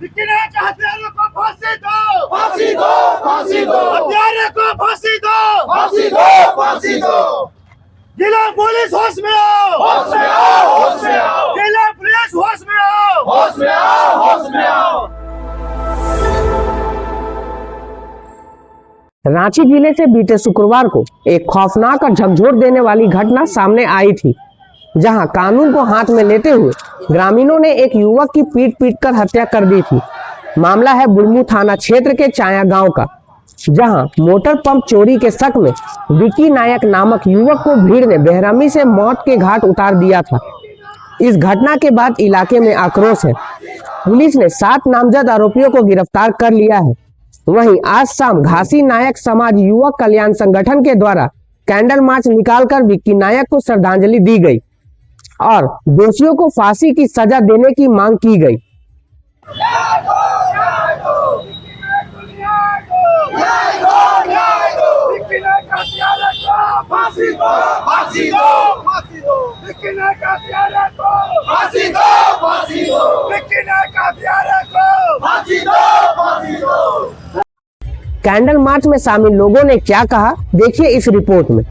हत्यारों को फांसी दो, फांसी दो, फांसी दो, हत्यारों को फांसी दो, फांसी दो, फांसी दो। जिला पुलिस होश में आओ, होश में आओ, होश में आओ, जिला पुलिस होश में आओ, होश में आओ, होश में आओ। रांची जिले से बीते शुक्रवार को एक खौफनाक और झकझोर देने वाली घटना सामने आई थी, जहां कानून को हाथ में लेते हुए ग्रामीणों ने एक युवक की पीट कर हत्या कर दी थी। मामला है बुढ़मू थाना क्षेत्र के चाया गांव का, जहां मोटर पंप चोरी के शक में विकी नायक नामक युवक को भीड़ ने बेरहमी से मौत के घाट उतार दिया था। इस घटना के बाद इलाके में आक्रोश है। पुलिस ने 7 नामजद आरोपियों को गिरफ्तार कर लिया है। वहीं आज शाम घासी नायक समाज युवक कल्याण संगठन के द्वारा कैंडल मार्च निकालकर विक्की नायक को श्रद्धांजलि दी गई और दोषियों को फांसी की सजा देने की मांग की गई। फांसी दो, फांसी दो, फांसी दो, फांसी दो, फांसी दो, फांसी दो। कैंडल मार्च में शामिल लोगों ने क्या कहा, देखिए इस रिपोर्ट में।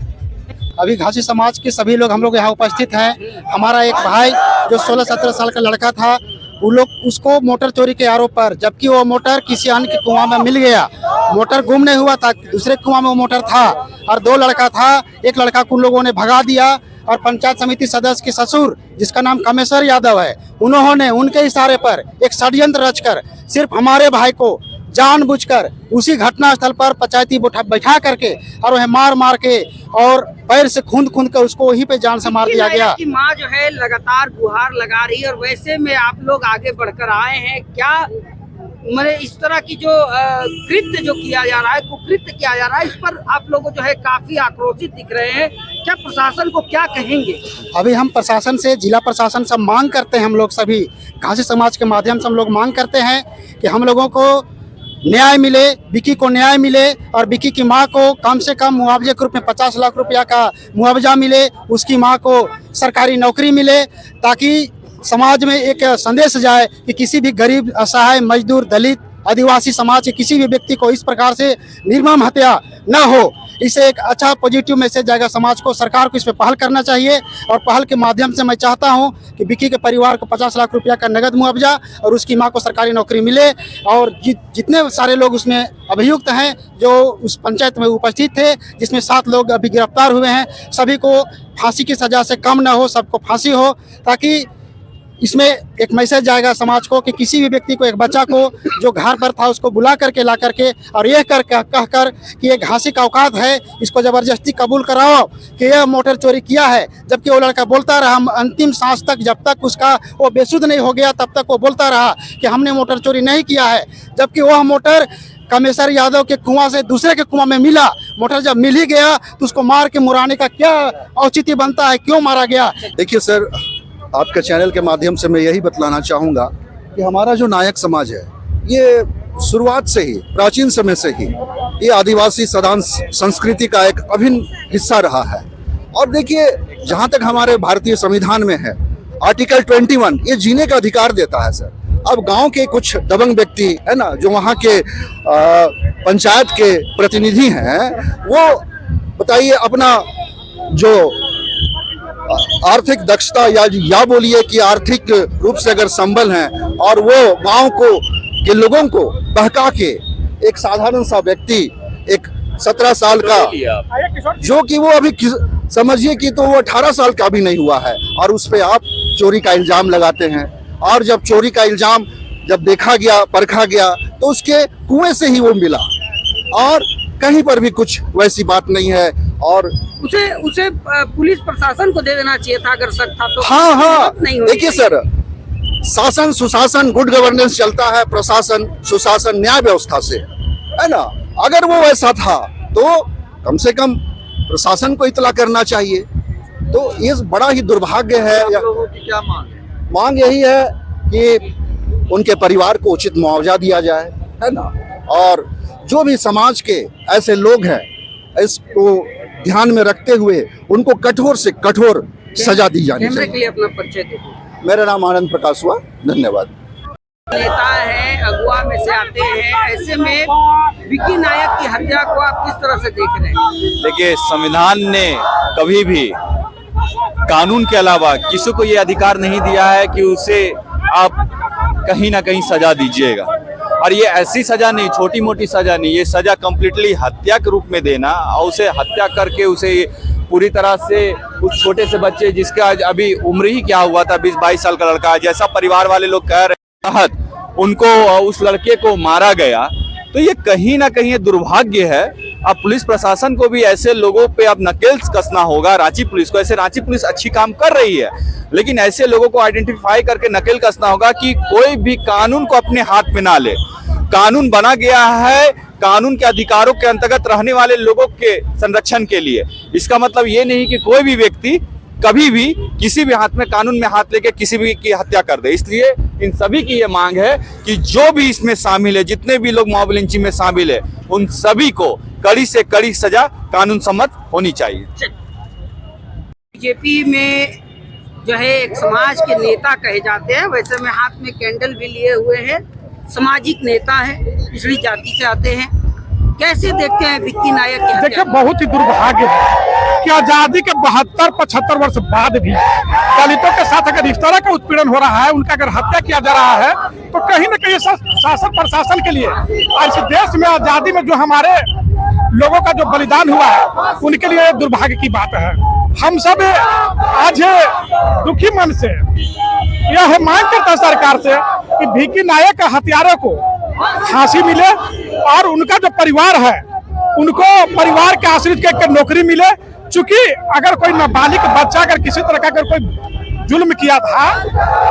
अभी घासी समाज के सभी लोग हम लोग यहाँ उपस्थित हैं। हमारा एक भाई जो 16-17 साल का लड़का था, वो लोग उसको मोटर चोरी के आरोप पर, जबकि वो मोटर किसी अन्य के कुआं में मिल गया। मोटर गुम नहीं हुआ था, दूसरे कुआं में वो मोटर था और 2 लड़का था। एक लड़का को उन लोगों ने भगा दिया और पंचायत समिति सदस्य के ससुर, जिसका नाम कामेश्वर यादव है, उन्होंने उनके इशारे पर एक षड्यंत्र रचकर सिर्फ हमारे भाई को जानबूझकर उसी घटना स्थल पर पंचायती बैठा करके और वह मार के और पैर से खूंद कर उसको वहीं पे जान से मार दिया गया। की माँ जो है लगातार गुहार लगा रही है और वैसे में आप लोग आगे बढ़कर आए हैं। क्या मैंने इस तरह की जो कृत्य जो किया जा रहा है, कुकृत्य किया जा रहा है, इस पर आप लोग जो है काफी आक्रोशित दिख रहे हैं। क्या प्रशासन को क्या कहेंगे? अभी हम प्रशासन से, जिला प्रशासन से मांग करते हैं, हम लोग सभी घासी समाज के माध्यम से हम लोग मांग करते हैं कि हम लोगों को न्याय मिले, विकी को न्याय मिले और विकी की मां को कम से कम मुआवजे के रूप में 50 लाख रुपया का मुआवजा मिले, उसकी मां को सरकारी नौकरी मिले, ताकि समाज में एक संदेश जाए कि किसी भी गरीब, असहाय, मजदूर, दलित, आदिवासी समाज के किसी भी व्यक्ति को इस प्रकार से निर्मम हत्या न हो। इससे एक अच्छा पॉजिटिव मैसेज जाएगा समाज को। सरकार को इस पर पहल करना चाहिए और पहल के माध्यम से मैं चाहता हूं कि विकी के परिवार को 50 लाख रुपया का नगद मुआवजा और उसकी मां को सरकारी नौकरी मिले। और जितने सारे लोग उसमें अभियुक्त हैं जो उस पंचायत में उपस्थित थे, जिसमें 7 लोग अभी गिरफ्तार हुए हैं, सभी को फांसी की सजा से कम न हो, सबको फांसी हो, ताकि इसमें एक मैसेज जाएगा समाज को कि किसी भी व्यक्ति को, एक बच्चा को जो घर पर था, उसको बुला करके ला करके और यह कहकर कि ये घासी का औकात है, इसको जबरदस्ती कबूल कराओ कि यह मोटर चोरी किया है। जबकि वो लड़का बोलता रहा अंतिम सांस तक, जब तक उसका वो बेसुध नहीं हो गया तब तक वो बोलता रहा कि हमने मोटर चोरी नहीं किया है। जबकि वह मोटर कामेश्वर यादव के कुआं से दूसरे के कुआं में मिला। मोटर जब मिल ही गया तो उसको मार के मुराने का क्या औचित्य बनता है, क्यों मारा गया? देखिए सर, आपके चैनल के माध्यम से मैं यही बतलाना चाहूँगा कि हमारा जो नायक समाज है, ये शुरुआत से ही, प्राचीन समय से ही ये आदिवासी सदान संस्कृति का एक अभिन्न हिस्सा रहा है। और देखिए, जहाँ तक हमारे भारतीय संविधान में है, आर्टिकल 21 ये जीने का अधिकार देता है सर। अब गांव के कुछ दबंग व्यक्ति है ना, जो वहाँ के पंचायत के प्रतिनिधि हैं, वो बताइए अपना जो आर्थिक दक्षता या बोलिए कि आर्थिक रूप से अगर संबल हैं, और वो गांव के लोगों को बहका के एक साधारण सा व्यक्ति, एक 17 साल का, जो कि वो अभी समझिए कि तो वो 18 साल का भी नहीं हुआ है, और उस पे आप चोरी का इल्जाम लगाते हैं। और जब चोरी का इल्जाम जब देखा गया, परखा गया, तो उसके कुएं से ही वो मिला और कहीं पर भी कुछ वैसी बात नहीं है। और उसे पुलिस प्रशासन को दे देना चाहिए था अगर शक था तो। हाँ, देखिए सर, शासन सुशासन, गुड गवर्नेंस चलता है प्रशासन सुशासन न्याय व्यवस्था से, है ना। अगर वो वैसा था तो कम से कम प्रशासन को इतला करना चाहिए। तो ये बड़ा ही दुर्भाग्य है। लोगों की क्या मांग यही है कि उनके परिवार को उचित मुआवजा दिया जाए, है ना। और जो भी समाज के ऐसे लोग हैं, इसको ध्यान में रखते हुए उनको कठोर से कठोर सजा दी जानी चाहिए। अपना परिचय दीजिए। मेरा नाम आनंद प्रकाश हुआ, धन्यवाद। नेता है से आते हैं। ऐसे में विक्की नायक की हत्या को आप किस तरह से देख रहे हैं? देखिए, संविधान ने कभी भी कानून के अलावा किसी को ये अधिकार नहीं दिया है कि उसे आप कहीं ना कहीं सजा दीजिएगा। और ये ऐसी सजा नहीं, छोटी मोटी सजा नहीं, ये सजा कंप्लीटली हत्या के रूप में देना और उसे हत्या करके उसे पूरी तरह से उस छोटे से बच्चे जिसका अभी उम्र ही क्या हुआ था, 20-22 साल का लड़का, जैसा परिवार वाले लोग कह रहे हैं, उनको उस लड़के को मारा गया, तो ये कहीं ना कहीं दुर्भाग्य है। अब पुलिस प्रशासन को भी ऐसे लोगों पे अब नकेल कसना होगा। रांची पुलिस को, ऐसे रांची पुलिस अच्छी काम कर रही है, लेकिन ऐसे लोगों को आइडेंटिफाई करके नकेल कसना होगा कि कोई भी कानून को अपने हाथ में ना ले। कानून बना गया है कानून के अधिकारों के अंतर्गत रहने वाले लोगों के संरक्षण के लिए। इसका मतलब ये नहीं कि कोई भी व्यक्ति कभी भी किसी भी हाथ में कानून में हाथ लेके किसी भी की हत्या कर दे। इसलिए इन सभी की ये मांग है कि जो भी इसमें शामिल है, जितने भी लोग मॉब लिंचिंग में शामिल है, उन सभी को कड़ी से कड़ी सजा कानून सम्मत होनी चाहिए। बीजेपी में जो है एक समाज के नेता कहे जाते हैं, वैसे में हाथ में कैंडल भी लिए हुए हैं, सामाजिक नेता है, पिछड़ी जाति से आते हैं। कैसे देखते हैं विक्की नायक की हत्या? देखिए, बहुत ही दुर्भाग्य है कि आजादी के 72-75 वर्ष बाद भी दलितों के साथ अगर इस तरह का उत्पीड़न हो रहा है, उनका अगर हत्या किया जा रहा है, तो कहीं न कहीं शासन प्रशासन के लिए और इस देश में आजादी में जो हमारे लोगों का जो बलिदान हुआ है, उनके लिए दुर्भाग्य की बात है। हम सब आज दुखी मन से यह मांग करते हैं सरकार से कि विक्की नायक के हत्यारों को फांसी मिले और उनका जो परिवार है उनको परिवार के आश्रित के नौकरी मिले। चूंकि अगर कोई नाबालिग बच्चा अगर किसी तरह का अगर कोई जुल्म किया था,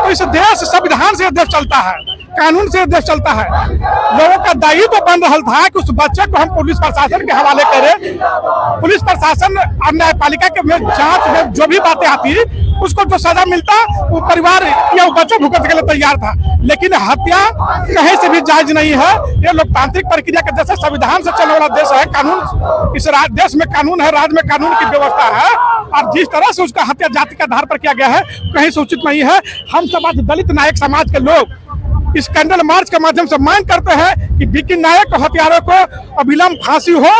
तो इस देश संविधान से देश चलता है, कानून से देश चलता है। लोगों का दायित्व तो बन रहा था कि उस बच्चे को हम पुलिस प्रशासन के हवाले करें। पुलिस प्रशासन और न्यायपालिका के जांच में जो भी बातें आती, उसको जो सजा मिलता वो परिवार या वो बच्चा भुगतने के लिए तैयार था। लेकिन हत्या कहीं से भी जायज नहीं है। ये लोकतांत्रिक प्रक्रिया के जैसे संविधान से चलने वाला देश है, कानून इस देश में कानून है, राज्य में कानून की व्यवस्था है, और जिस तरह से उसका हत्या जाति के आधार पर किया गया है, कहीं से उचित नहीं है। हम सब आज दलित नायक समाज के लोग इस कैंडल मार्च के माध्यम से मांग करते हैं कि विक्की नायक हत्यारों को अविलंब फांसी हो,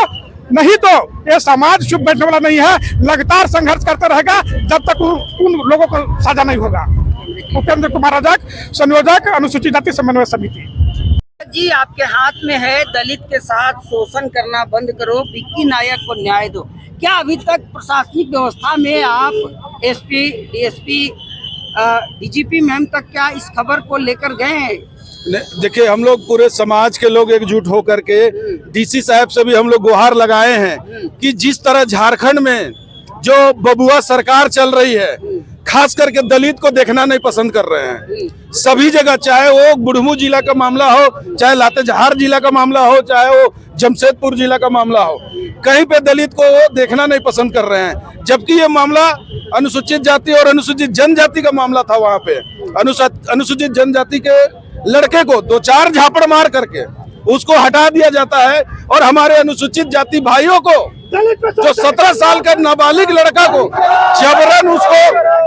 नहीं तो ये समाज चुप बैठने वाला नहीं है, लगातार संघर्ष करते रहेगा जब तक उन लोगों को सजा नहीं होगा। उपेंद्र कुमार रजक, संयोजक, अनुसूचित जाति समन्वय समिति। जी, आपके हाथ में है दलित के साथ शोषण करना बंद करो, विक्की नायक को न्याय दो। क्या अभी तक प्रशासनिक व्यवस्था में आप एसपी, डीएसपी, डीजीपी मैम तक क्या इस खबर को लेकर गए हैं? देखिए, हम लोग पूरे समाज के लोग एकजुट होकर के डीसी साहब से भी हम लोग गुहार लगाए हैं कि जिस तरह झारखंड में जो बबुआ सरकार चल रही है, खास करके दलित को देखना नहीं पसंद कर रहे हैं। सभी जगह, चाहे वो बुढ़मू जिला का मामला हो, चाहे लातेहार जिला का मामला हो, चाहे वो जमशेदपुर जिला का मामला हो, कहीं पे दलित को वो देखना नहीं पसंद कर रहे हैं। जबकि ये मामला अनुसूचित जाति और अनुसूचित जनजाति का मामला था। वहाँ पे अनुसूचित जनजाति के लड़के को 2-4 झापड़ मार करके उसको हटा दिया जाता है, और हमारे अनुसूचित जाति भाइयों को, जो 17 साल का नाबालिग लड़का को जबरन उसको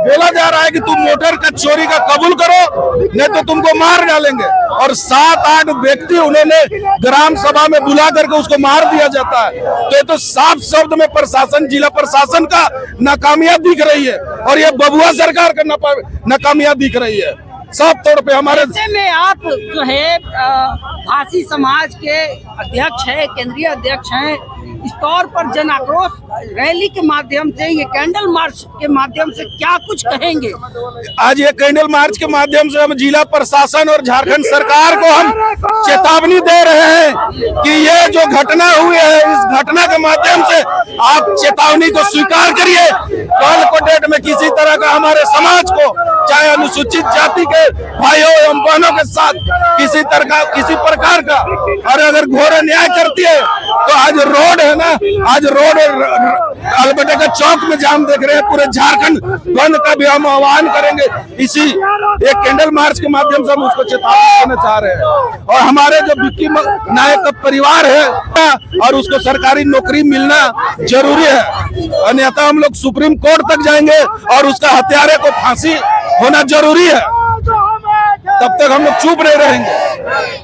बोला जा रहा है कि तुम मोटर का चोरी का कबूल करो, नहीं तो तुमको मार डालेंगे। और 7-8 व्यक्ति उन्होंने ग्राम सभा में बुला करके उसको मार दिया जाता है। तो ये तो साफ शब्द में प्रशासन, जिला प्रशासन का नाकामियां दिख रही है, और ये बबुआ सरकार का नाकामियां दिख रही है साफ तौर पे। हमारे में आप जो है भाषी समाज के अध्यक्ष है, केंद्रीय अध्यक्ष हैं, इस तौर पर जन आक्रोश रैली के माध्यम से, ये कैंडल मार्च के माध्यम से क्या कुछ कहेंगे? आज ये कैंडल मार्च के माध्यम से हम जिला प्रशासन और झारखंड सरकार को हम चेतावनी दे रहे हैं कि ये जो घटना हुई है, इस घटना के माध्यम से आप चेतावनी को स्वीकार करिए। कल को डेट में किसी तरह का हमारे समाज को, चाहे अनुसूचित जाति के भाइयों एवं बहनों के साथ किसी प्रकार का और अगर घोर अन्याय करती है, तो आज रोड है ना, आज रोड अलबटे का चौक में जाम देख रहे हैं। पूरे झारखंड बंद का भी हम आह्वान करेंगे। इसी एक कैंडल मार्च के माध्यम से हम उसको चेतावनी देना चाह रहे हैं। और हमारे जो विक्की नायक का परिवार है, और उसको सरकारी नौकरी मिलना जरूरी है, अन्यथा हम लोग सुप्रीम कोर्ट तक जाएंगे और उसका हत्यारे को फांसी होना जरूरी है। तब तक हम लोग चुप नहीं रहेंगे।